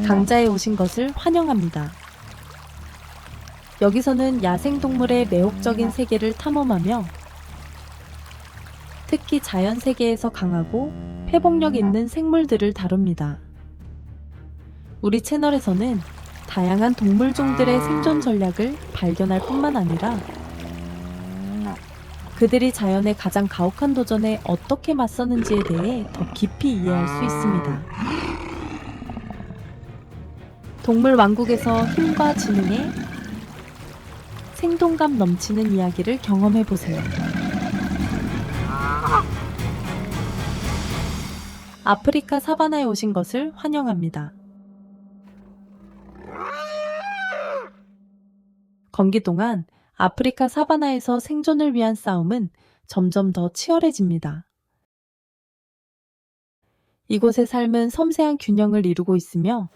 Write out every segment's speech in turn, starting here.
강자에 오신 것을 환영합니다. 여기서는 야생동물의 매혹적인 세계를 탐험하며 특히 자연 세계에서 강하고 회복력 있는 생물들을 다룹니다. 우리 채널에서는 다양한 동물종들의 생존 전략을 발견할 뿐만 아니라 그들이 자연의 가장 가혹한 도전에 어떻게 맞서는지에 대해 더 깊이 이해할 수 있습니다. 동물 왕국에서 힘과 지능의 생동감 넘치는 이야기를 경험해 보세요. 아프리카 사바나에 오신 것을 환영합니다. 건기 동안 아프리카 사바나에서 생존을 위한 싸움은 점점 더 치열해집니다. 이곳의 삶은 섬세한 균형을 이루고 있으며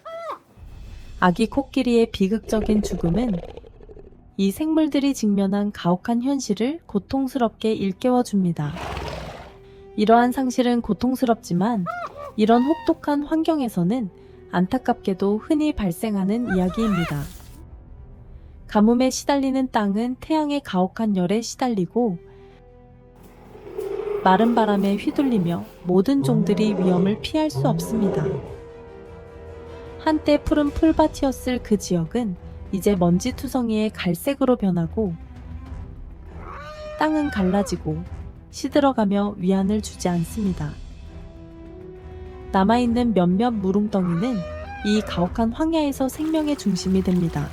아기 코끼리의 비극적인 죽음은 이 생물들이 직면한 가혹한 현실을 고통스럽게 일깨워줍니다. 이러한 상실은 고통스럽지만 이런 혹독한 환경에서는 안타깝게도 흔히 발생하는 이야기입니다. 가뭄에 시달리는 땅은 태양의 가혹한 열에 시달리고 마른 바람에 휘둘리며 모든 종들이 위험을 피할 수 없습니다. 한때 푸른 풀밭이었을 그 지역은 이제 먼지투성이의 갈색으로 변하고 땅은 갈라지고 시들어가며 위안을 주지 않습니다. 남아있는 몇몇 무릉덩이는 이 가혹한 황야에서 생명의 중심이 됩니다.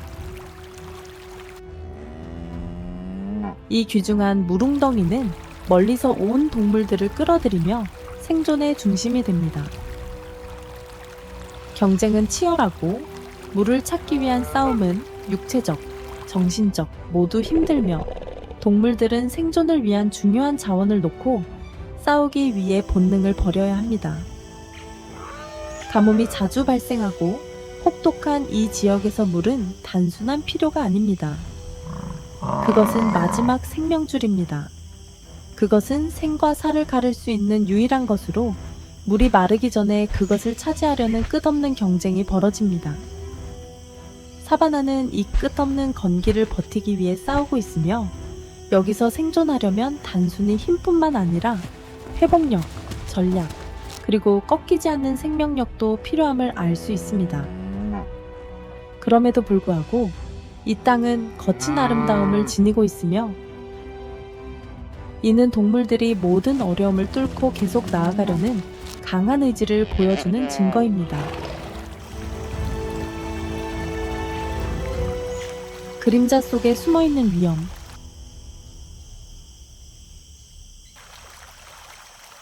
이 귀중한 무릉덩이는 멀리서 온 동물들을 끌어들이며 생존의 중심이 됩니다. 경쟁은 치열하고 물을 찾기 위한 싸움은 육체적, 정신적 모두 힘들며 동물들은 생존을 위한 중요한 자원을 놓고 싸우기 위해 본능을 버려야 합니다. 가뭄이 자주 발생하고 혹독한 이 지역에서 물은 단순한 필요가 아닙니다. 그것은 마지막 생명줄입니다. 그것은 생과 사를 가를 수 있는 유일한 것으로 물이 마르기 전에 그것을 차지하려는 끝없는 경쟁이 벌어집니다. 사바나는 이 끝없는 건기를 버티기 위해 싸우고 있으며 여기서 생존하려면 단순히 힘뿐만 아니라 회복력, 전략, 그리고 꺾이지 않는 생명력도 필요함을 알 수 있습니다. 그럼에도 불구하고 이 땅은 거친 아름다움을 지니고 있으며 이는 동물들이 모든 어려움을 뚫고 계속 나아가려는 강한 의지를 보여주는 증거입니다. 그림자 속에 숨어있는 위험.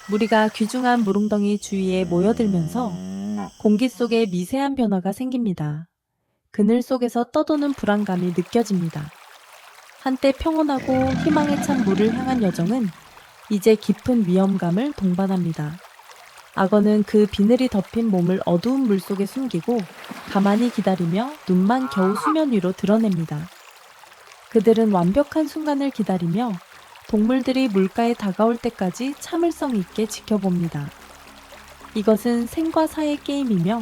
무리가 귀중한 무릉덩이 주위에 모여들면서 공기 속에 미세한 변화가 생깁니다. 그늘 속에서 떠도는 불안감이 느껴집니다. 한때 평온하고 희망에 찬 물을 향한 여정은 이제 깊은 위험감을 동반합니다. 악어는 그 비늘이 덮인 몸을 어두운 물속에 숨기고 가만히 기다리며 눈만 겨우 수면 위로 드러냅니다. 그들은 완벽한 순간을 기다리며 동물들이 물가에 다가올 때까지 참을성 있게 지켜봅니다. 이것은 생과 사의 게임이며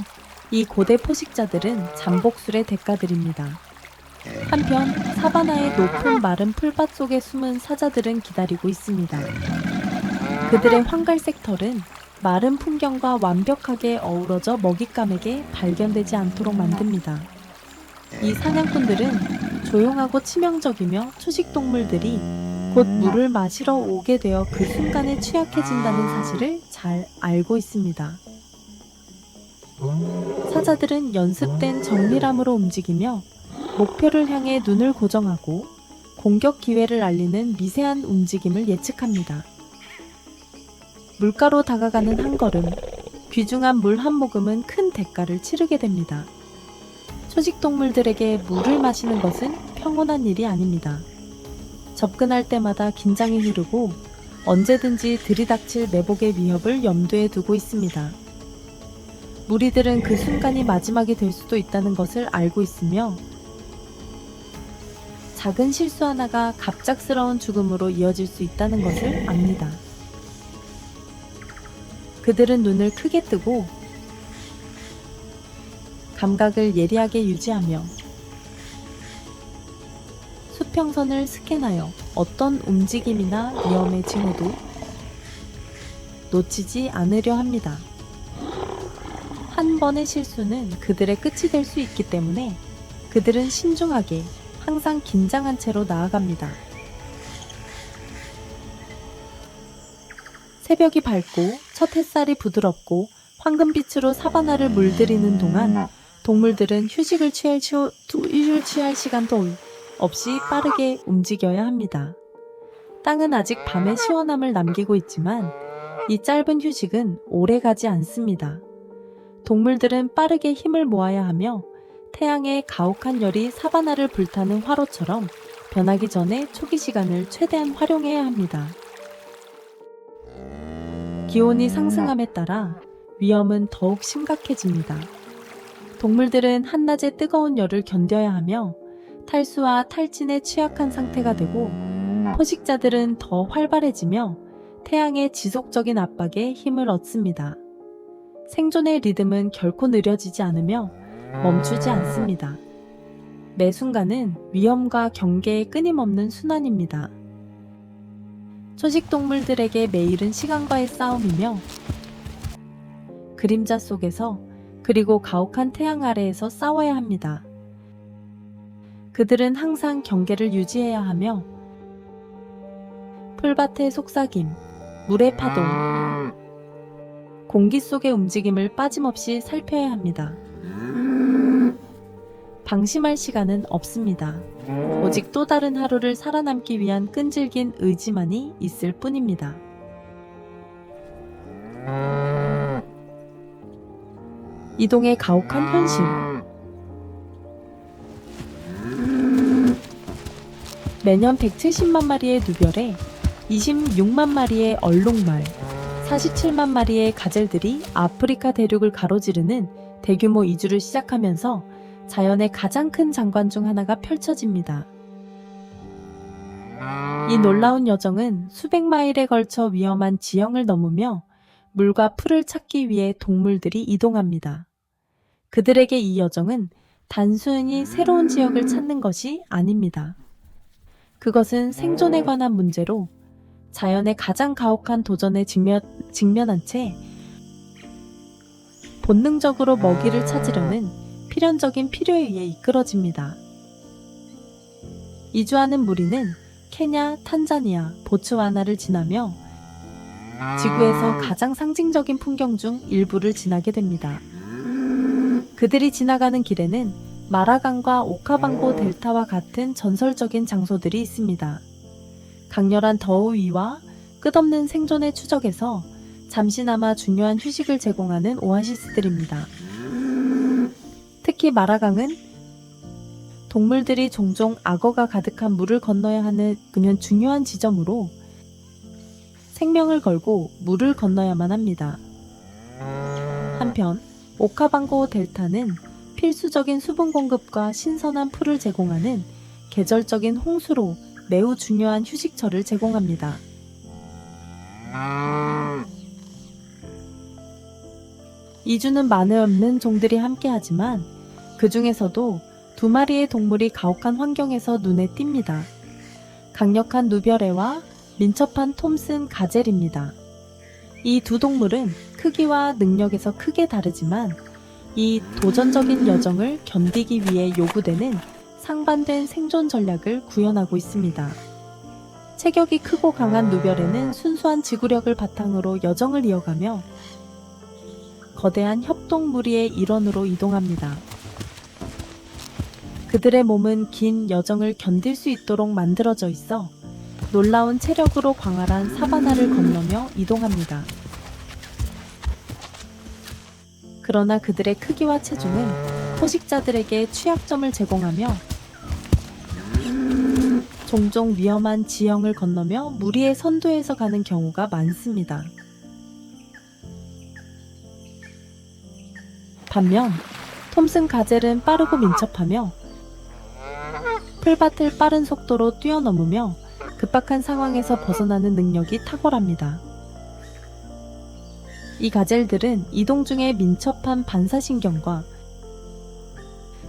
이 고대 포식자들은 잠복술의 대가들입니다. 한편 사바나의 높은 마른 풀밭 속에 숨은 사자들은 기다리고 있습니다. 그들의 황갈색 털은 마른 풍경과 완벽하게 어우러져 먹잇감에게 발견되지 않도록 만듭니다. 이 사냥꾼들은 조용하고 치명적이며 초식동물들이 곧 물을 마시러 오게 되어 그 순간에 취약해진다는 사실을 잘 알고 있습니다. 사자들은 연습된 정밀함으로 움직이며 목표를 향해 눈을 고정하고 공격 기회를 알리는 미세한 움직임을 예측합니다. 물가로 다가가는 한 걸음, 귀중한 물 한 모금은 큰 대가를 치르게 됩니다. 초식동물들에게 물을 마시는 것은 평온한 일이 아닙니다. 접근할 때마다 긴장이 흐르고 언제든지 들이닥칠 매복의 위협을 염두에 두고 있습니다. 무리들은 그 순간이 마지막이 될 수도 있다는 것을 알고 있으며 작은 실수 하나가 갑작스러운 죽음으로 이어질 수 있다는 것을 압니다. 그들은 눈을 크게 뜨고 감각을 예리하게 유지하며 수평선을 스캔하여 어떤 움직임이나 위험의 징후도 놓치지 않으려 합니다. 한 번의 실수는 그들의 끝이 될 수 있기 때문에 그들은 신중하게 항상 긴장한 채로 나아갑니다. 새벽이 밝고 첫 햇살이 부드럽고 황금빛으로 사바나를 물들이는 동안 동물들은 휴식을 취할 시간도 없이 빠르게 움직여야 합니다. 땅은 아직 밤의 시원함을 남기고 있지만 이 짧은 휴식은 오래 가지 않습니다. 동물들은 빠르게 힘을 모아야 하며 태양의 가혹한 열이 사바나를 불타는 화로처럼 변하기 전에 초기 시간을 최대한 활용해야 합니다. 기온이 상승함에 따라 위험은 더욱 심각해집니다. 동물들은 한낮의 뜨거운 열을 견뎌야 하며 탈수와 탈진에 취약한 상태가 되고 포식자들은 더 활발해지며 태양의 지속적인 압박에 힘을 얻습니다. 생존의 리듬은 결코 느려지지 않으며 멈추지 않습니다. 매 순간은 위험과 경계의 끊임없는 순환입니다. 초식동물들에게 매일은 시간과의 싸움이며 그림자 속에서 그리고 가혹한 태양 아래에서 싸워야 합니다. 그들은 항상 경계를 유지해야 하며 풀밭의 속삭임, 물의 파동, 공기 속의 움직임을 빠짐없이 살펴야 합니다. 방심할 시간은 없습니다. 오직 또 다른 하루를 살아남기 위한 끈질긴 의지만이 있을 뿐입니다. 이동의 가혹한 현실. 매년 170만 마리의 누별에 26만 마리의 얼룩말, 47만 마리의 가젤들이 아프리카 대륙을 가로지르는 대규모 이주를 시작하면서 자연의 가장 큰 장관 중 하나가 펼쳐집니다. 이 놀라운 여정은 수백 마일에 걸쳐 위험한 지형을 넘으며 물과 풀을 찾기 위해 동물들이 이동합니다. 그들에게 이 여정은 단순히 새로운 지역을 찾는 것이 아닙니다. 그것은 생존에 관한 문제로 자연의 가장 가혹한 도전에 직면한 채 본능적으로 먹이를 찾으려는 필연적인 필요에 의해 이끌어집니다. 이주하는 무리는 케냐, 탄자니아, 보츠와나를 지나며 지구에서 가장 상징적인 풍경 중 일부를 지나게 됩니다. 그들이 지나가는 길에는 마라강과 오카방고 델타와 같은 전설적인 장소들이 있습니다. 강렬한 더위와 끝없는 생존의 추적에서 잠시나마 중요한 휴식을 제공하는 오아시스들입니다. 특히 마라강은 동물들이 종종 악어가 가득한 물을 건너야 하는 중요한 지점으로 생명을 걸고 물을 건너야만 합니다. 한편 오카방고 델타는 필수적인 수분 공급과 신선한 풀을 제공하는 계절적인 홍수로 매우 중요한 휴식처를 제공합니다. 이주는 많은 종들이 함께하지만 그 중에서도 두 마리의 동물이 가혹한 환경에서 눈에 띕니다. 강력한 누벼레와 민첩한 톰슨 가젤입니다. 이 두 동물은 크기와 능력에서 크게 다르지만 이 도전적인 여정을 견디기 위해 요구되는 상반된 생존 전략을 구현하고 있습니다. 체격이 크고 강한 누벼레는 순수한 지구력을 바탕으로 여정을 이어가며 거대한 협동 무리의 일원으로 이동합니다. 그들의 몸은 긴 여정을 견딜 수 있도록 만들어져 있어 놀라운 체력으로 광활한 사바나를 건너며 이동합니다. 그러나 그들의 크기와 체중은 포식자들에게 취약점을 제공하며 종종 위험한 지형을 건너며 무리의 선두에서 가는 경우가 많습니다. 반면 톰슨 가젤은 빠르고 민첩하며 풀밭을 빠른 속도로 뛰어넘으며 급박한 상황에서 벗어나는 능력이 탁월합니다. 이 가젤들은 이동 중에 민첩한 반사신경과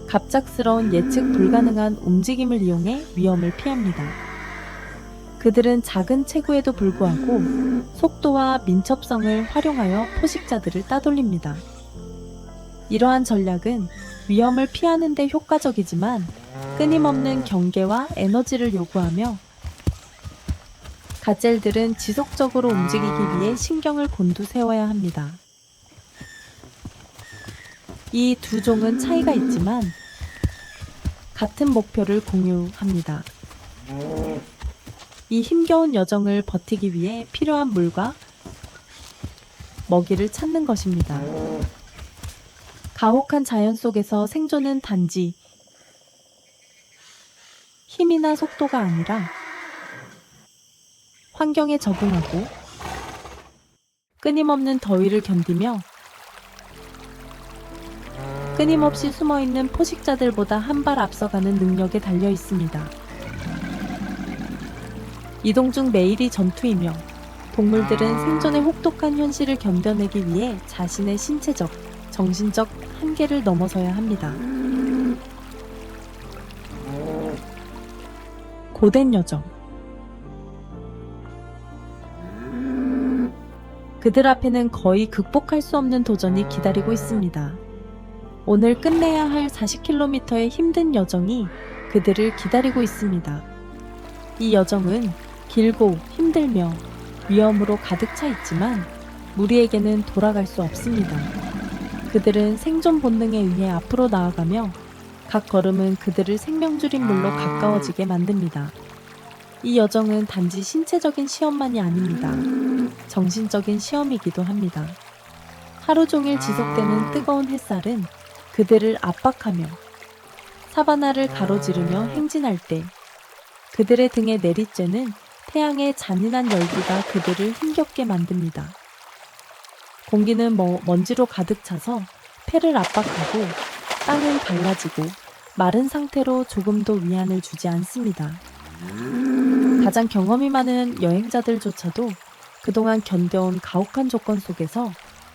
갑작스러운 예측 불가능한 움직임을 이용해 위험을 피합니다. 그들은 작은 체구에도 불구하고 속도와 민첩성을 활용하여 포식자들을 따돌립니다. 이러한 전략은 위험을 피하는 데 효과적이지만 끊임없는 경계와 에너지를 요구하며 가젤들은 지속적으로 움직이기 위해 신경을 곤두세워야 합니다. 이 두 종은 차이가 있지만 같은 목표를 공유합니다. 이 힘겨운 여정을 버티기 위해 필요한 물과 먹이를 찾는 것입니다. 가혹한 자연 속에서 생존은 단지 힘이나 속도가 아니라 환경에 적응하고 끊임없는 더위를 견디며 끊임없이 숨어있는 포식자들보다 한 발 앞서가는 능력에 달려 있습니다. 이동 중 매일이 전투이며 동물들은 생존의 혹독한 현실을 견뎌내기 위해 자신의 신체적, 정신적 한계를 넘어서야 합니다. 고된 여정. 그들 앞에는 거의 극복할 수 없는 도전이 기다리고 있습니다. 오늘 끝내야 할 40km의 힘든 여정이 그들을 기다리고 있습니다. 이 여정은 길고 힘들며 위험으로 가득 차 있지만 무리에게는 돌아갈 수 없습니다. 그들은 생존 본능에 의해 앞으로 나아가며 각 걸음은 그들을 생명줄인 물로 가까워지게 만듭니다. 이 여정은 단지 신체적인 시험만이 아닙니다. 정신적인 시험이기도 합니다. 하루 종일 지속되는 뜨거운 햇살은 그들을 압박하며 사바나를 가로지르며 행진할 때 그들의 등에 내리쬐는 태양의 잔인한 열기가 그들을 힘겹게 만듭니다. 공기는 먼지로 가득 차서 폐를 압박하고 땅은 갈라지고 마른 상태로 조금도 위안을 주지 않습니다. 가장 경험이 많은 여행자들조차도 그동안 견뎌온 가혹한 조건 속에서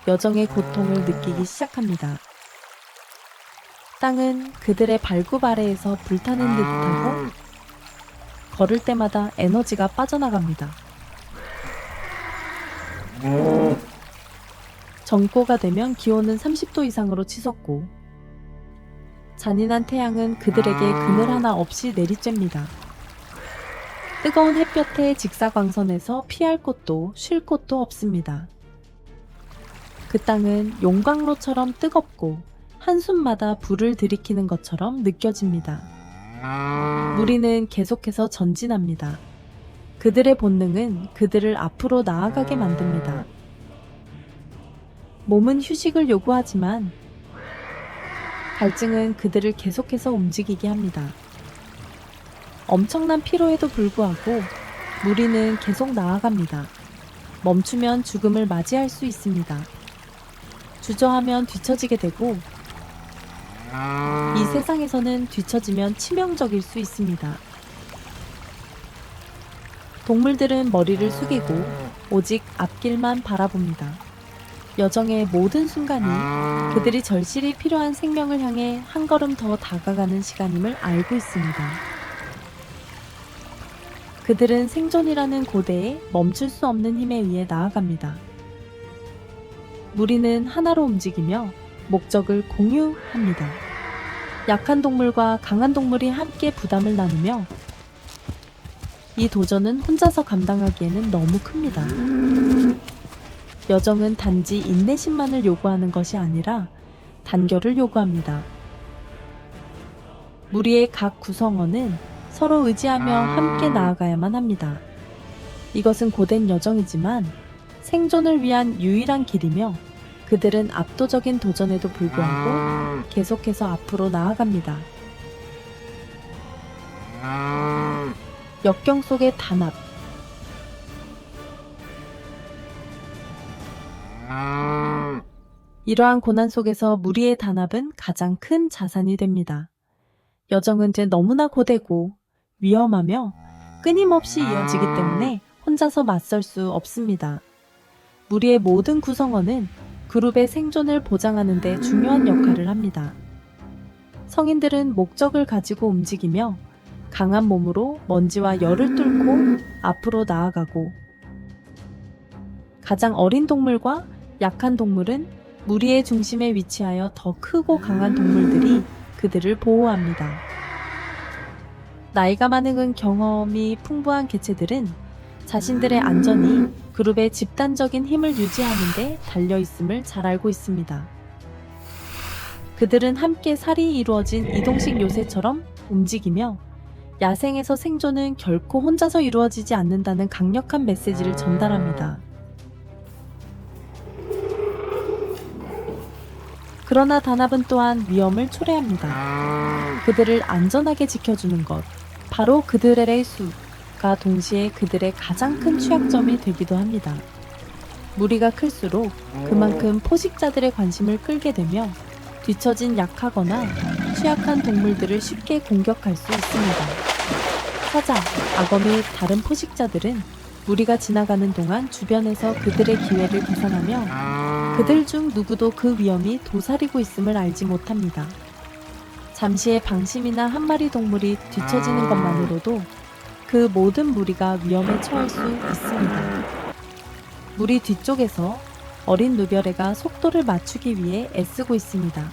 여정의 고통을 느끼기 시작합니다. 땅은 그들의 발굽 아래에서 불타는 듯하고 걸을 때마다 에너지가 빠져나갑니다. 정고가 되면 기온은 30도 이상으로 치솟고 잔인한 태양은 그들에게 그늘 하나 없이 내리쬐니다. 뜨거운 햇볕의 직사광선에서 피할 곳도 쉴 곳도 없습니다. 그 땅은 용광로처럼 뜨겁고 한숨마다 불을 들이키는 것처럼 느껴집니다. 무리는 계속해서 전진합니다. 그들의 본능은 그들을 앞으로 나아가게 만듭니다. 몸은 휴식을 요구하지만 갈증은 그들을 계속해서 움직이게 합니다. 엄청난 피로에도 불구하고 무리는 계속 나아갑니다. 멈추면 죽음을 맞이할 수 있습니다. 주저하면 뒤처지게 되고 이 세상에서는 뒤처지면 치명적일 수 있습니다. 동물들은 머리를 숙이고 오직 앞길만 바라봅니다. 여정의 모든 순간이 그들이 절실히 필요한 생명을 향해 한 걸음 더 다가가는 시간임을 알고 있습니다. 그들은 생존이라는 고대에 멈출 수 없는 힘에 의해 나아갑니다. 무리는 하나로 움직이며 목적을 공유합니다. 약한 동물과 강한 동물이 함께 부담을 나누며 이 도전은 혼자서 감당하기에는 너무 큽니다. 여정은 단지 인내심만을 요구하는 것이 아니라 단결을 요구합니다. 무리의 각 구성원은 서로 의지하며 함께 나아가야만 합니다. 이것은 고된 여정이지만 생존을 위한 유일한 길이며 그들은 압도적인 도전에도 불구하고 계속해서 앞으로 나아갑니다. 역경 속의 단합. 이러한 고난 속에서 무리의 단합은 가장 큰 자산이 됩니다. 여정은 이제 너무나 고되고 위험하며 끊임없이 이어지기 때문에 혼자서 맞설 수 없습니다. 무리의 모든 구성원은 그룹의 생존을 보장하는 데 중요한 역할을 합니다. 성인들은 목적을 가지고 움직이며 강한 몸으로 먼지와 열을 뚫고 앞으로 나아가고, 가장 어린 동물과 약한 동물은 무리의 중심에 위치하여 더 크고 강한 동물들이 그들을 보호합니다. 나이가 많은 경험이 풍부한 개체들은 자신들의 안전이 그룹의 집단적인 힘을 유지하는 데 달려있음을 잘 알고 있습니다. 그들은 함께 살이 이루어진 이동식 요새처럼 움직이며 야생에서 생존은 결코 혼자서 이루어지지 않는다는 강력한 메시지를 전달합니다. 그러나 단합은 또한 위험을 초래합니다. 그들을 안전하게 지켜주는 것, 바로 그들의 수가 동시에 그들의 가장 큰 취약점이 되기도 합니다. 무리가 클수록 그만큼 포식자들의 관심을 끌게 되며 뒤처진 약하거나 취약한 동물들을 쉽게 공격할 수 있습니다. 사자, 악어 및 다른 포식자들은 무리가 지나가는 동안 주변에서 그들의 기회를 계산하며 그들 중 누구도 그 위험이 도사리고 있음을 알지 못합니다. 잠시의 방심이나 한 마리 동물이 뒤처지는 것만으로도 그 모든 무리가 위험에 처할 수 있습니다. 무리 뒤쪽에서 어린 누벼레가 속도를 맞추기 위해 애쓰고 있습니다.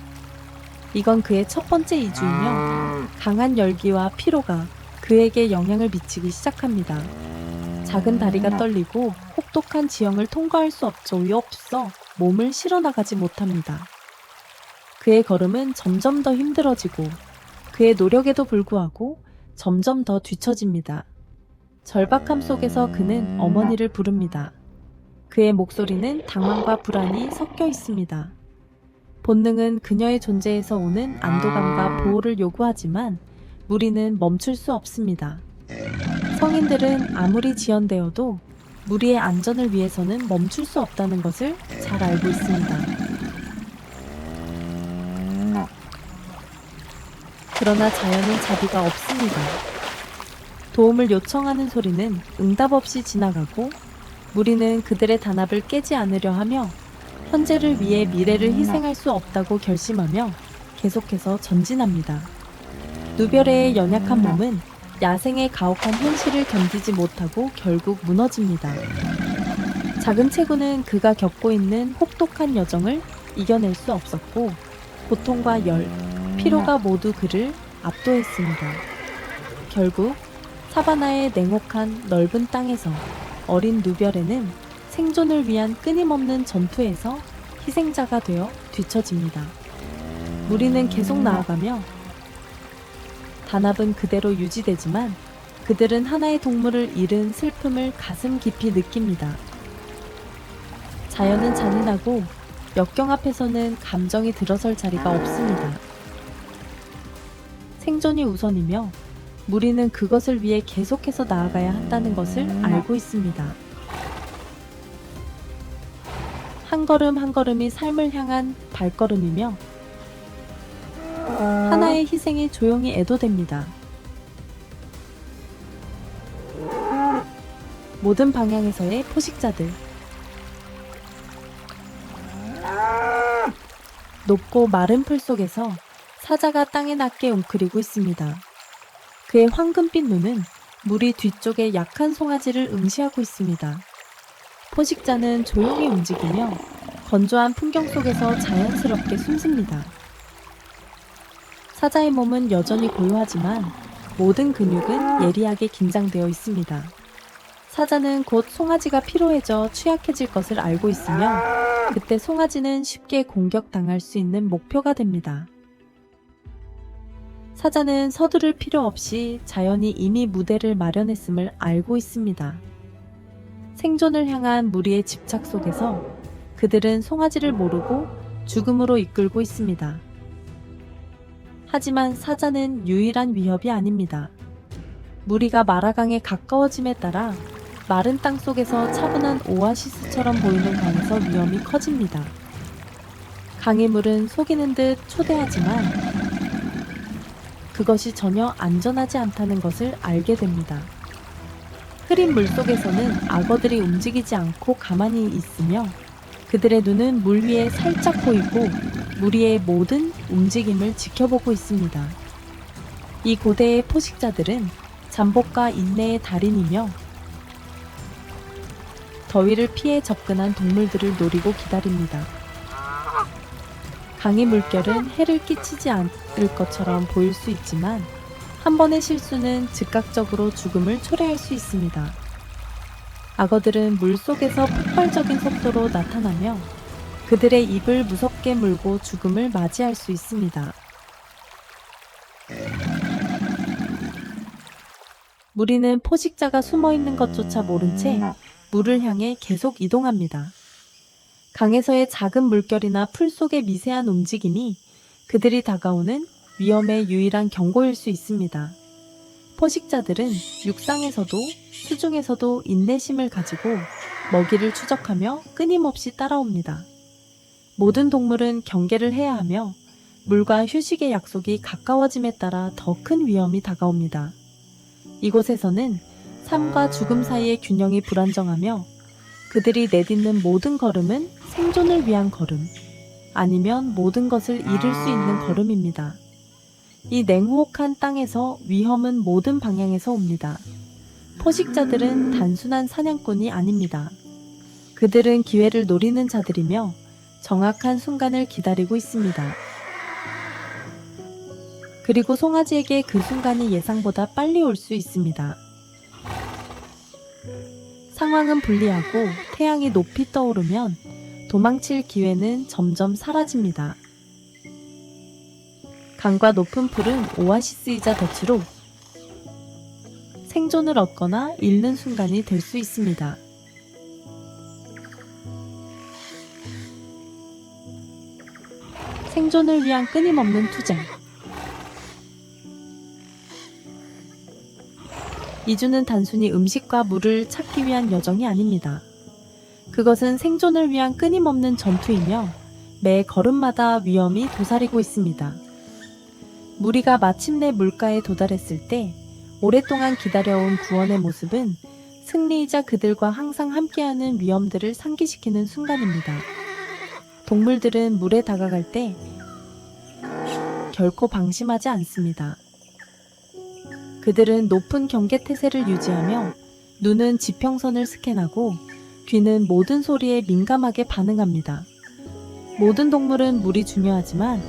이건 그의 첫 번째 이주이며 강한 열기와 피로가 그에게 영향을 미치기 시작합니다. 작은 다리가 떨리고 혹독한 지형을 통과할 수 없어 몸을 실어나가지 못합니다. 그의 걸음은 점점 더 힘들어지고 그의 노력에도 불구하고 점점 더 뒤처집니다. 절박함 속에서 그는 어머니를 부릅니다. 그의 목소리는 당황과 불안이 섞여 있습니다. 본능은 그녀의 존재에서 오는 안도감과 보호를 요구하지만 무리는 멈출 수 없습니다. 성인들은 아무리 지연되어도 무리의 안전을 위해서는 멈출 수 없다는 것을 잘 알고 있습니다. 그러나 자연은 자비가 없습니다. 도움을 요청하는 소리는 응답 없이 지나가고 무리는 그들의 단합을 깨지 않으려 하며 현재를 위해 미래를 희생할 수 없다고 결심하며 계속해서 전진합니다. 누벼레의 연약한 몸은 야생의 가혹한 현실을 견디지 못하고 결국 무너집니다. 작은 체구는 그가 겪고 있는 혹독한 여정을 이겨낼 수 없었고 고통과 열, 피로가 모두 그를 압도했습니다. 결국 사바나의 냉혹한 넓은 땅에서 어린 누벼레는 생존을 위한 끊임없는 전투에서 희생자가 되어 뒤처집니다. 무리는 계속 나아가며 단합은 그대로 유지되지만 그들은 하나의 동물을 잃은 슬픔을 가슴 깊이 느낍니다. 자연은 잔인하고 역경 앞에서는 감정이 들어설 자리가 없습니다. 생존이 우선이며 무리는 그것을 위해 계속해서 나아가야 한다는 것을 알고 있습니다. 한 걸음 한 걸음이 삶을 향한 발걸음이며 하나의 희생이 조용히 애도됩니다. 모든 방향에서의 포식자들. 높고 마른 풀 속에서 사자가 땅에 낮게 웅크리고 있습니다. 그의 황금빛 눈은 무리 뒤쪽의 약한 송아지를 응시하고 있습니다. 포식자는 조용히 움직이며 건조한 풍경 속에서 자연스럽게 숨습니다. 사자의 몸은 여전히 고요하지만 모든 근육은 예리하게 긴장되어 있습니다. 사자는 곧 송아지가 피로해져 취약해질 것을 알고 있으며 그때 송아지는 쉽게 공격당할 수 있는 목표가 됩니다. 사자는 서두를 필요 없이 자연이 이미 무대를 마련했음을 알고 있습니다. 생존을 향한 무리의 집착 속에서 그들은 송아지를 모르고 죽음으로 이끌고 있습니다. 하지만 사자는 유일한 위협이 아닙니다. 무리가 마라강에 가까워짐에 따라 마른 땅 속에서 차분한 오아시스처럼 보이는 강에서 위험이 커집니다. 강의 물은 속이는 듯 초대하지만 그것이 전혀 안전하지 않다는 것을 알게 됩니다. 흐린 물 속에서는 악어들이 움직이지 않고 가만히 있으며 그들의 눈은 물 위에 살짝 보이고 무리의 모든 움직임을 지켜보고 있습니다. 이 고대의 포식자들은 잠복과 인내의 달인이며 더위를 피해 접근한 동물들을 노리고 기다립니다. 강의 물결은 해를 끼치지 않을 것처럼 보일 수 있지만 한 번의 실수는 즉각적으로 죽음을 초래할 수 있습니다. 악어들은 물속에서 폭발적인 속도로 나타나며 그들의 입을 무섭게 물고 죽음을 맞이할 수 있습니다. 무리는 포식자가 숨어있는 것조차 모른 채 물을 향해 계속 이동합니다. 강에서의 작은 물결이나 풀 속의 미세한 움직임이 그들이 다가오는 위험의 유일한 경고일 수 있습니다. 포식자들은 육상에서도 수중에서도 인내심을 가지고 먹이를 추적하며 끊임없이 따라옵니다. 모든 동물은 경계를 해야 하며 물과 휴식의 약속이 가까워짐에 따라 더 큰 위험이 다가옵니다. 이곳에서는 삶과 죽음 사이의 균형이 불안정하며 그들이 내딛는 모든 걸음은 생존을 위한 걸음, 아니면 모든 것을 잃을 수 있는 걸음입니다. 이 냉혹한 땅에서 위험은 모든 방향에서 옵니다. 포식자들은 단순한 사냥꾼이 아닙니다. 그들은 기회를 노리는 자들이며 정확한 순간을 기다리고 있습니다. 그리고 송아지에게 그 순간이 예상보다 빨리 올 수 있습니다. 상황은 불리하고 태양이 높이 떠오르면 도망칠 기회는 점점 사라집니다. 강과 높은 풀은 오아시스이자 덫으로 생존을 얻거나 잃는 순간이 될 수 있습니다. 생존을 위한 끊임없는 투쟁. 이주는 단순히 음식과 물을 찾기 위한 여정이 아닙니다. 그것은 생존을 위한 끊임없는 전투이며 매 걸음마다 위험이 도사리고 있습니다. 무리가 마침내 물가에 도달했을 때 오랫동안 기다려온 구원의 모습은 승리이자 그들과 항상 함께하는 위험들을 상기시키는 순간입니다. 동물들은 물에 다가갈 때 결코 방심하지 않습니다. 그들은 높은 경계 태세를 유지하며 눈은 지평선을 스캔하고 귀는 모든 소리에 민감하게 반응합니다. 모든 동물은 물이 중요하지만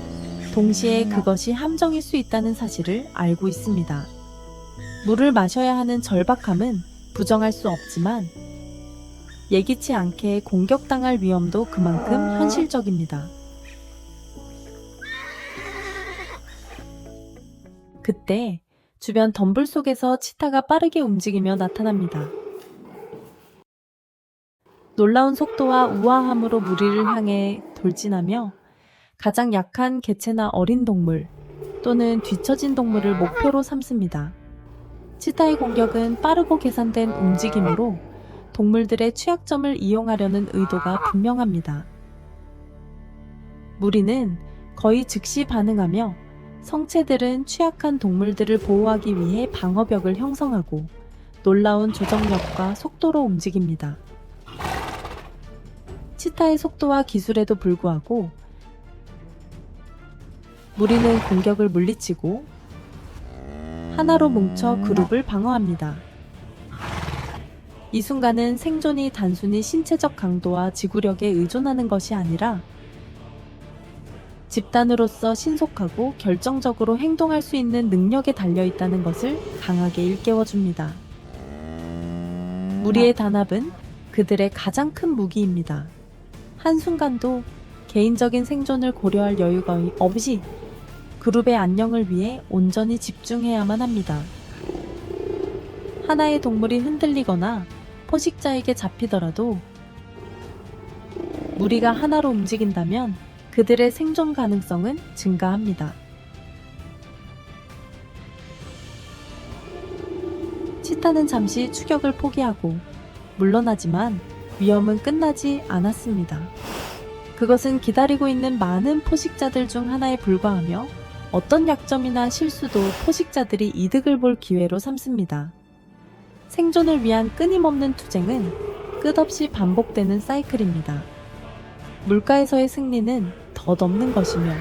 동시에 그것이 함정일 수 있다는 사실을 알고 있습니다. 물을 마셔야 하는 절박함은 부정할 수 없지만 예기치 않게 공격당할 위험도 그만큼 현실적입니다. 그때 주변 덤불 속에서 치타가 빠르게 움직이며 나타납니다. 놀라운 속도와 우아함으로 무리를 향해 돌진하며 가장 약한 개체나 어린 동물 또는 뒤처진 동물을 목표로 삼습니다. 치타의 공격은 빠르고 계산된 움직임으로 동물들의 취약점을 이용하려는 의도가 분명합니다. 무리는 거의 즉시 반응하며 성체들은 취약한 동물들을 보호하기 위해 방어벽을 형성하고 놀라운 조정력과 속도로 움직입니다. 치타의 속도와 기술에도 불구하고 무리는 공격을 물리치고 하나로 뭉쳐 그룹을 방어합니다. 이 순간은 생존이 단순히 신체적 강도와 지구력에 의존하는 것이 아니라 집단으로서 신속하고 결정적으로 행동할 수 있는 능력에 달려있다는 것을 강하게 일깨워줍니다. 무리의 단합은 그들의 가장 큰 무기입니다. 한순간도 개인적인 생존을 고려할 여유가 없이 그룹의 안녕을 위해 온전히 집중해야만 합니다. 하나의 동물이 흔들리거나 포식자에게 잡히더라도 무리가 하나로 움직인다면 그들의 생존 가능성은 증가합니다. 치타는 잠시 추격을 포기하고 물러나지만 위험은 끝나지 않았습니다. 그것은 기다리고 있는 많은 포식자들 중 하나에 불과하며 어떤 약점이나 실수도 포식자들이 이득을 볼 기회로 삼습니다. 생존을 위한 끊임없는 투쟁은 끝없이 반복되는 사이클입니다. 물가에서의 승리는 더 넘는 것이며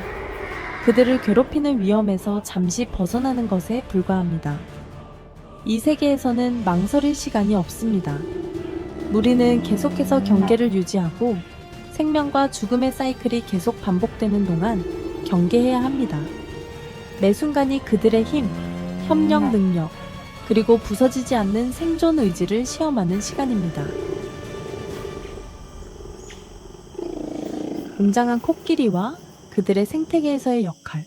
그들을 괴롭히는 위험에서 잠시 벗어나는 것에 불과합니다. 이 세계에서는 망설일 시간이 없습니다. 무리는 계속해서 경계를 유지하고 생명과 죽음의 사이클이 계속 반복되는 동안 경계해야 합니다. 매 순간이 그들의 힘, 협력 능력, 그리고 부서지지 않는 생존 의지를 시험하는 시간입니다. 웅장한 코끼리와 그들의 생태계에서의 역할.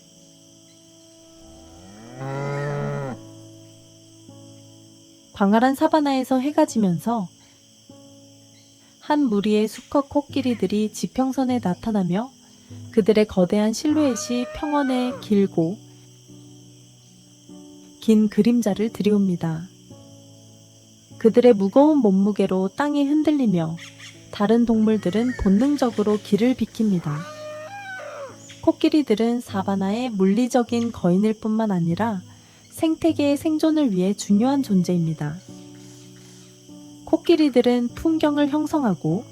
광활한 사바나에서 해가 지면서 한 무리의 수컷 코끼리들이 지평선에 나타나며 그들의 거대한 실루엣이 평원에 길고 긴 그림자를 들이옵니다. 그들의 무거운 몸무게로 땅이 흔들리며 다른 동물들은 본능적으로 길을 비킵니다. 코끼리들은 사바나의 물리적인 거인일 뿐만 아니라 생태계의 생존을 위해 중요한 존재입니다. 코끼리들은 풍경을 형성하고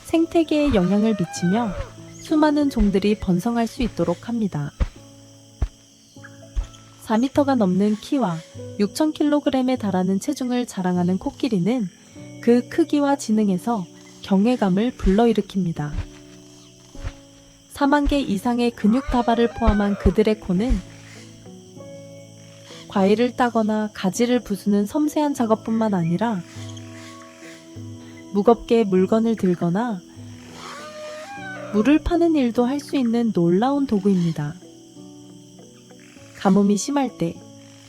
생태계에 영향을 미치며 수많은 종들이 번성할 수 있도록 합니다. 4m가 넘는 키와 6,000kg에 달하는 체중을 자랑하는 코끼리는 그 크기와 지능에서 경외감을 불러일으킵니다. 4만 개 이상의 근육 다발을 포함한 그들의 코는 과일을 따거나 가지를 부수는 섬세한 작업뿐만 아니라 무겁게 물건을 들거나 물을 파는 일도 할 수 있는 놀라운 도구입니다. 가뭄이 심할 때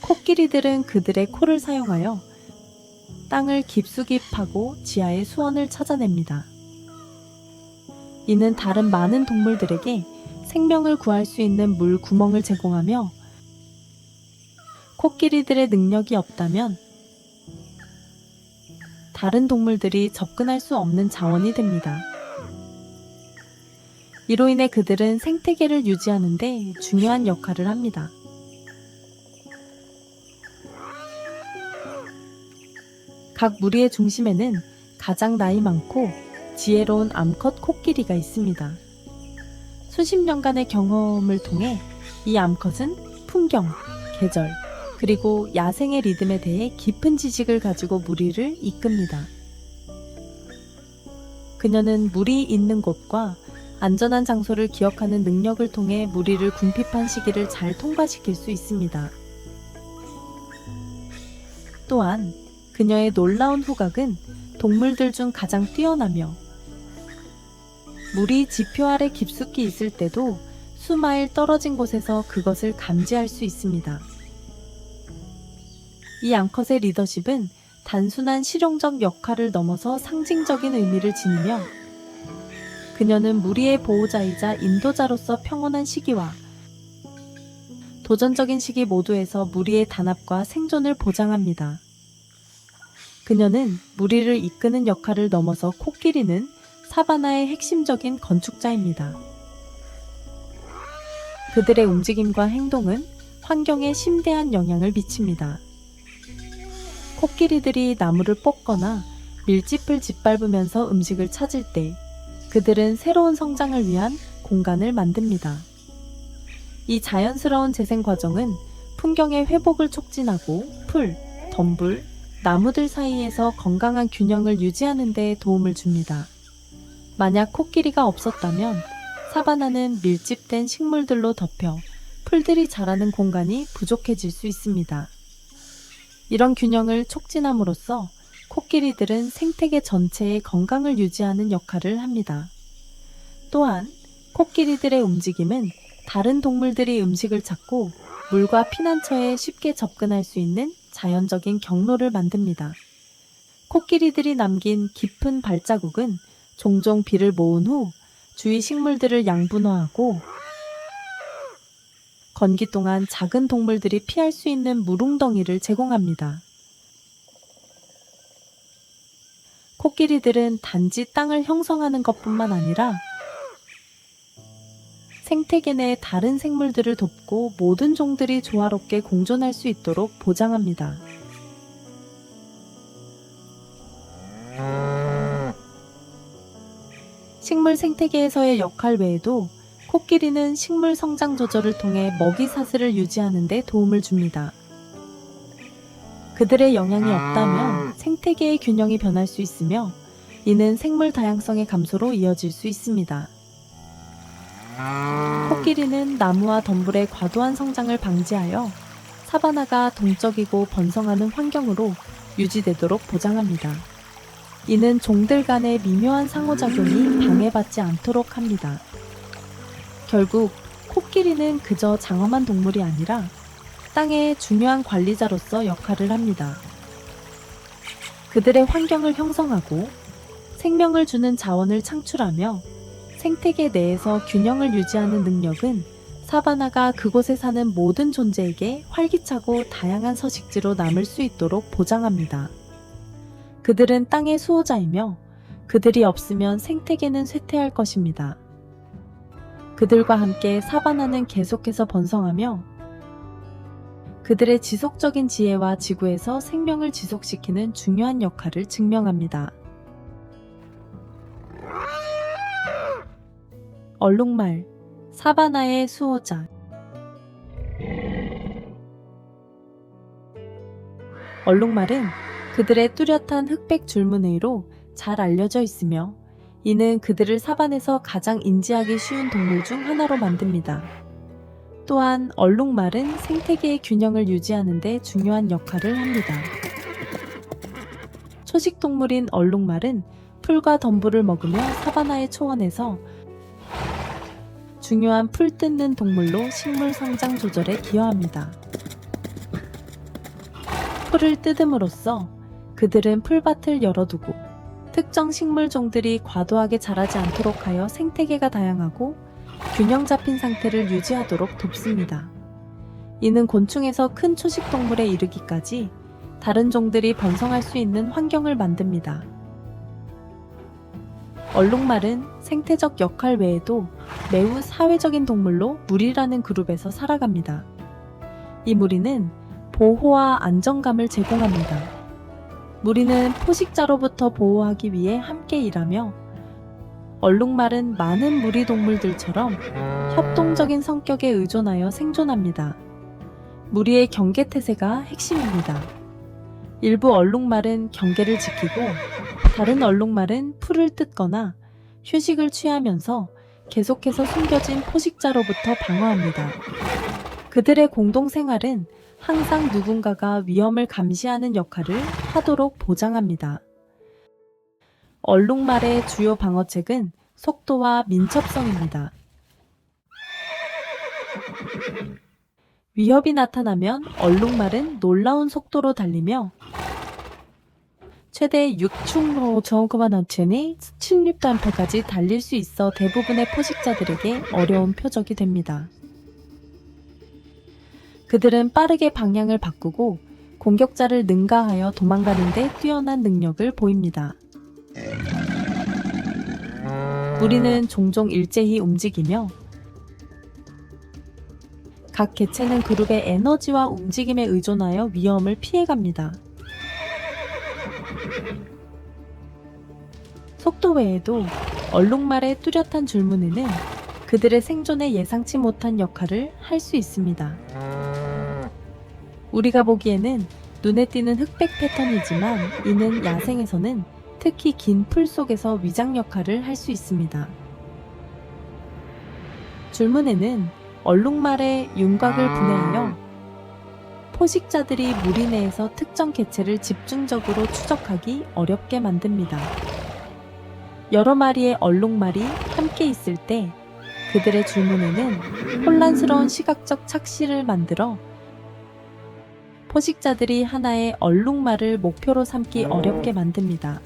코끼리들은 그들의 코를 사용하여 땅을 깊숙이 파고 지하의 수원을 찾아냅니다. 이는 다른 많은 동물들에게 생명을 구할 수 있는 물 구멍을 제공하며 코끼리들의 능력이 없다면 다른 동물들이 접근할 수 없는 자원이 됩니다. 이로 인해 그들은 생태계를 유지하는 데 중요한 역할을 합니다. 각 무리의 중심에는 가장 나이 많고 지혜로운 암컷 코끼리가 있습니다. 수십 년간의 경험을 통해 이 암컷은 풍경, 계절, 그리고 야생의 리듬에 대해 깊은 지식을 가지고 무리를 이끕니다. 그녀는 물이 있는 곳과 안전한 장소를 기억하는 능력을 통해 무리를 궁핍한 시기를 잘 통과시킬 수 있습니다. 또한 그녀의 놀라운 후각은 동물들 중 가장 뛰어나며 물이 지표 아래 깊숙이 있을 때도 수마일 떨어진 곳에서 그것을 감지할 수 있습니다. 이 암컷의 리더십은 단순한 실용적 역할을 넘어서 상징적인 의미를 지니며 그녀는 무리의 보호자이자 인도자로서 평온한 시기와 도전적인 시기 모두에서 무리의 단합과 생존을 보장합니다. 그녀는 무리를 이끄는 역할을 넘어서 코끼리는 사바나의 핵심적인 건축자입니다. 그들의 움직임과 행동은 환경에 심대한 영향을 미칩니다. 코끼리들이 나무를 뽑거나 밀짚을 짓밟으면서 음식을 찾을 때 그들은 새로운 성장을 위한 공간을 만듭니다. 이 자연스러운 재생 과정은 풍경의 회복을 촉진하고 풀, 덤불, 나무들 사이에서 건강한 균형을 유지하는 데 도움을 줍니다. 만약 코끼리가 없었다면 사바나는 밀집된 식물들로 덮여 풀들이 자라는 공간이 부족해질 수 있습니다. 이런 균형을 촉진함으로써 코끼리들은 생태계 전체의 건강을 유지하는 역할을 합니다. 또한 코끼리들의 움직임은 다른 동물들이 음식을 찾고 물과 피난처에 쉽게 접근할 수 있는 자연적인 경로를 만듭니다. 코끼리들이 남긴 깊은 발자국은 종종 비를 모은 후 주위 식물들을 양분화하고 건기 동안 작은 동물들이 피할 수 있는 물웅덩이를 제공합니다. 코끼리들은 단지 땅을 형성하는 것뿐만 아니라 생태계 내 다른 생물들을 돕고 모든 종들이 조화롭게 공존할 수 있도록 보장합니다. 식물 생태계에서의 역할 외에도 코끼리는 식물 성장 조절을 통해 먹이 사슬을 유지하는 데 도움을 줍니다. 그들의 영향이 없다면 생태계의 균형이 변할 수 있으며 이는 생물 다양성의 감소로 이어질 수 있습니다. 코끼리는 나무와 덤불의 과도한 성장을 방지하여 사바나가 동적이고 번성하는 환경으로 유지되도록 보장합니다. 이는 종들 간의 미묘한 상호작용이 방해받지 않도록 합니다. 결국 코끼리는 그저 장엄한 동물이 아니라 땅의 중요한 관리자로서 역할을 합니다. 그들의 환경을 형성하고 생명을 주는 자원을 창출하며 생태계 내에서 균형을 유지하는 능력은 사바나가 그곳에 사는 모든 존재에게 활기차고 다양한 서식지로 남을 수 있도록 보장합니다. 그들은 땅의 수호자이며 그들이 없으면 생태계는 쇠퇴할 것입니다. 그들과 함께 사바나는 계속해서 번성하며 그들의 지속적인 지혜와 지구에서 생명을 지속시키는 중요한 역할을 증명합니다. 얼룩말, 사바나의 수호자. 얼룩말은 그들의 뚜렷한 흑백 줄무늬로 잘 알려져 있으며 이는 그들을 사반에서 가장 인지하기 쉬운 동물 중 하나로 만듭니다. 또한 얼룩말은 생태계의 균형을 유지하는 데 중요한 역할을 합니다. 초식동물인 얼룩말은 풀과 덤불을 먹으며 사바나의 초원에서 중요한 풀 뜯는 동물로 식물 성장 조절에 기여합니다. 풀을 뜯음으로써 그들은 풀밭을 열어두고 특정 식물종들이 과도하게 자라지 않도록 하여 생태계가 다양하고 균형 잡힌 상태를 유지하도록 돕습니다. 이는 곤충에서 큰 초식동물에 이르기까지 다른 종들이 번성할 수 있는 환경을 만듭니다. 얼룩말은 생태적 역할 외에도 매우 사회적인 동물로 무리라는 그룹에서 살아갑니다. 이 무리는 보호와 안정감을 제공합니다. 무리는 포식자로부터 보호하기 위해 함께 일하며 얼룩말은 많은 무리 동물들처럼 협동적인 성격에 의존하여 생존합니다. 무리의 경계태세가 핵심입니다. 일부 얼룩말은 경계를 지키고 다른 얼룩말은 풀을 뜯거나 휴식을 취하면서 계속해서 숨겨진 포식자로부터 방어합니다. 그들의 공동생활은 항상 누군가가 위험을 감시하는 역할을 하도록 보장합니다. 얼룩말의 주요 방어책은 속도와 민첩성입니다. 위협이 나타나면 얼룩말은 놀라운 속도로 달리며 최대 6층로 저그만원천이 침입단패까지 달릴 수 있어 대부분의 포식자들에게 어려운 표적이 됩니다. 그들은 빠르게 방향을 바꾸고 공격자를 능가하여 도망가는 데 뛰어난 능력을 보입니다. 무리는 종종 일제히 움직이며 각 개체는 그룹의 에너지와 움직임에 의존하여 위험을 피해갑니다. 속도 외에도 얼룩말의 뚜렷한 줄무늬는 그들의 생존에 예상치 못한 역할을 할 수 있습니다. 우리가 보기에는 눈에 띄는 흑백 패턴이지만 이는 야생에서는 특히 긴 풀 속에서 위장 역할을 할 수 있습니다. 줄무늬는 얼룩말의 윤곽을 분해하여 포식자들이 무리 내에서 특정 개체를 집중적으로 추적하기 어렵게 만듭니다. 여러 마리의 얼룩말이 함께 있을 때 그들의 줄무늬는 혼란스러운 시각적 착시를 만들어 포식자들이 하나의 얼룩말을 목표로 삼기 어렵게 만듭니다.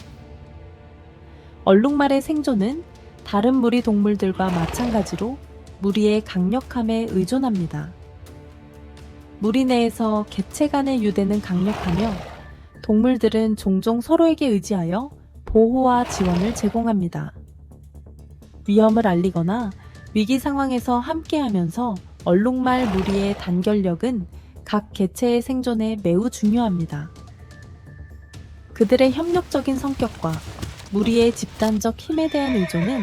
얼룩말의 생존은 다른 무리 동물들과 마찬가지로 무리의 강력함에 의존합니다. 무리 내에서 개체 간의 유대는 강력하며 동물들은 종종 서로에게 의지하여 보호와 지원을 제공합니다. 위험을 알리거나 위기 상황에서 함께하면서 얼룩말 무리의 단결력은 각 개체의 생존에 매우 중요합니다. 그들의 협력적인 성격과 무리의 집단적 힘에 대한 의존은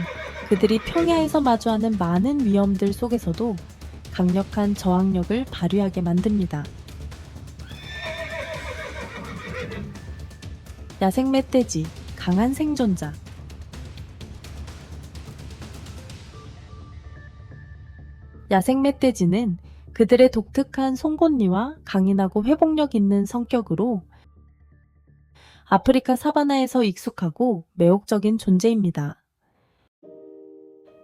그들이 평야에서 마주하는 많은 위험들 속에서도 강력한 저항력을 발휘하게 만듭니다. 야생 멧돼지, 강한 생존자. 야생 멧돼지는 그들의 독특한 송곳니와 강인하고 회복력 있는 성격으로 아프리카 사바나에서 익숙하고 매혹적인 존재입니다.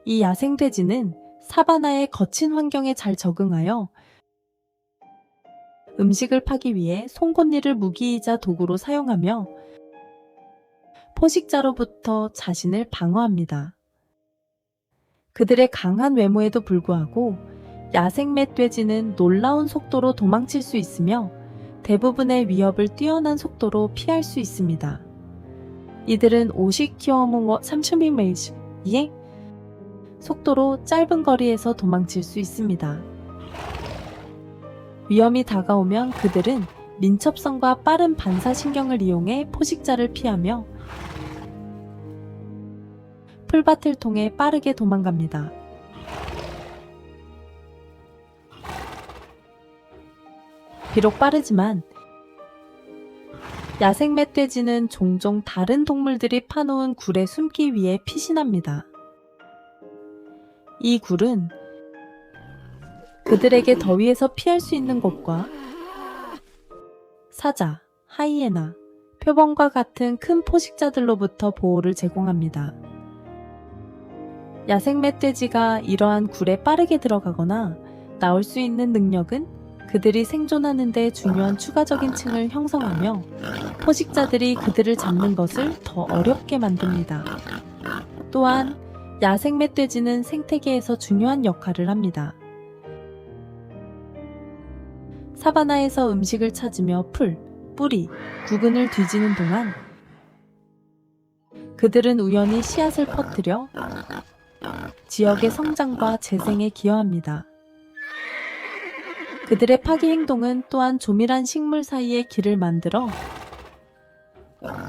이 야생 돼지는 사바나의 거친 환경에 잘 적응하여 음식을 파기 위해 송곳니를 무기이자 도구로 사용하며 포식자로부터 자신을 방어합니다. 그들의 강한 외모에도 불구하고 야생 멧돼지는 놀라운 속도로 도망칠 수 있으며 대부분의 위협을 뛰어난 속도로 피할 수 있습니다. 이들은 50km 30m의 속도로 짧은 거리에서 도망칠 수 있습니다. 위험이 다가오면 그들은 민첩성과 빠른 반사신경을 이용해 포식자를 피하며 풀밭을 통해 빠르게 도망갑니다. 비록 빠르지만 야생 멧돼지는 종종 다른 동물들이 파놓은 굴에 숨기 위해 피신합니다. 이 굴은 그들에게 더위에서 피할 수 있는 곳과 사자, 하이에나, 표범과 같은 큰 포식자들로부터 보호를 제공합니다. 야생 멧돼지가 이러한 굴에 빠르게 들어가거나 나올 수 있는 능력은 그들이 생존하는 데 중요한 추가적인 층을 형성하며 포식자들이 그들을 잡는 것을 더 어렵게 만듭니다. 또한 야생 멧돼지는 생태계에서 중요한 역할을 합니다. 사바나에서 음식을 찾으며 풀, 뿌리, 구근을 뒤지는 동안 그들은 우연히 씨앗을 퍼뜨려 지역의 성장과 재생에 기여합니다. 그들의 파기 행동은 또한 조밀한 식물 사이에 길을 만들어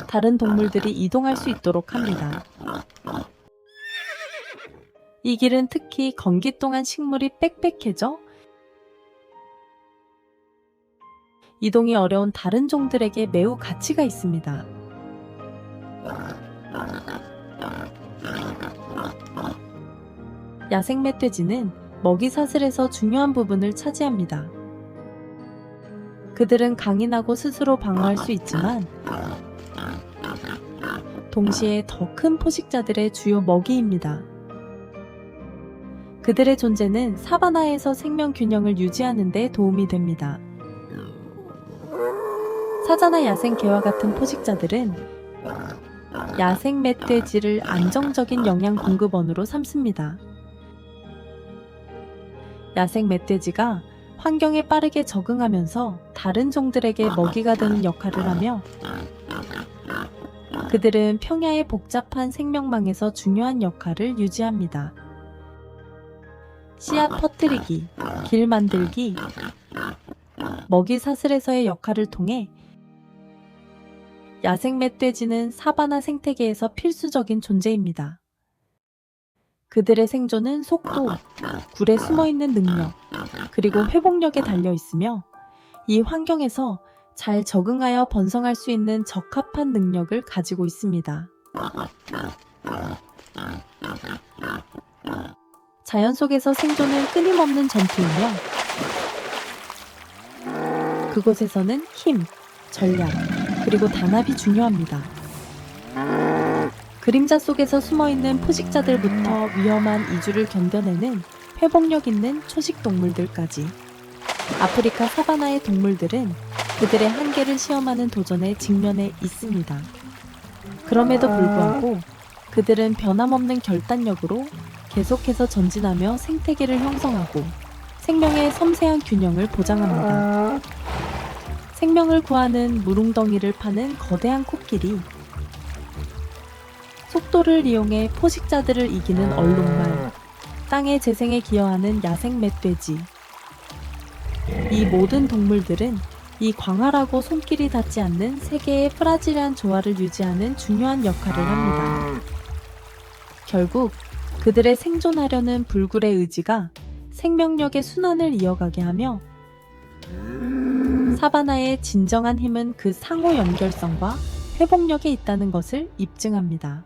다른 동물들이 이동할 수 있도록 합니다. 이 길은 특히 건기 동안 식물이 빽빽해져 이동이 어려운 다른 종들에게 매우 가치가 있습니다. 야생 멧돼지는 먹이 사슬에서 중요한 부분을 차지합니다. 그들은 강인하고 스스로 방어할 수 있지만 동시에 더 큰 포식자들의 주요 먹이입니다. 그들의 존재는 사바나에서 생명 균형을 유지하는 데 도움이 됩니다. 사자나 야생 개와 같은 포식자들은 야생 멧돼지를 안정적인 영양 공급원으로 삼습니다. 야생 멧돼지가 환경에 빠르게 적응하면서 다른 종들에게 먹이가 되는 역할을 하며 그들은 평야의 복잡한 생명망에서 중요한 역할을 유지합니다. 씨앗 퍼뜨리기, 길 만들기, 먹이 사슬에서의 역할을 통해 야생 멧돼지는 사바나 생태계에서 필수적인 존재입니다. 그들의 생존은 속도, 굴에 숨어있는 능력, 그리고 회복력에 달려 있으며 이 환경에서 잘 적응하여 번성할 수 있는 적합한 능력을 가지고 있습니다. 자연 속에서 생존은 끊임없는 전투이며 그곳에서는 힘, 전략, 그리고 단합이 중요합니다. 그림자 속에서 숨어있는 포식자들부터 위험한 이주를 견뎌내는 회복력 있는 초식 동물들까지 아프리카 사바나의 동물들은 그들의 한계를 시험하는 도전에 직면해 있습니다. 그럼에도 불구하고 그들은 변함없는 결단력으로 계속해서 전진하며 생태계를 형성하고 생명의 섬세한 균형을 보장합니다. 생명을 구하는 무릉덩이를 파는 거대한 코끼리, 속도를 이용해 포식자들을 이기는 얼룩말, 땅의 재생에 기여하는 야생 멧돼지. 이 모든 동물들은 이 광활하고 손길이 닿지 않는 세계의 프라질한 조화를 유지하는 중요한 역할을 합니다. 결국 그들의 생존하려는 불굴의 의지가 생명력의 순환을 이어가게 하며 사바나의 진정한 힘은 그 상호 연결성과 회복력에 있다는 것을 입증합니다.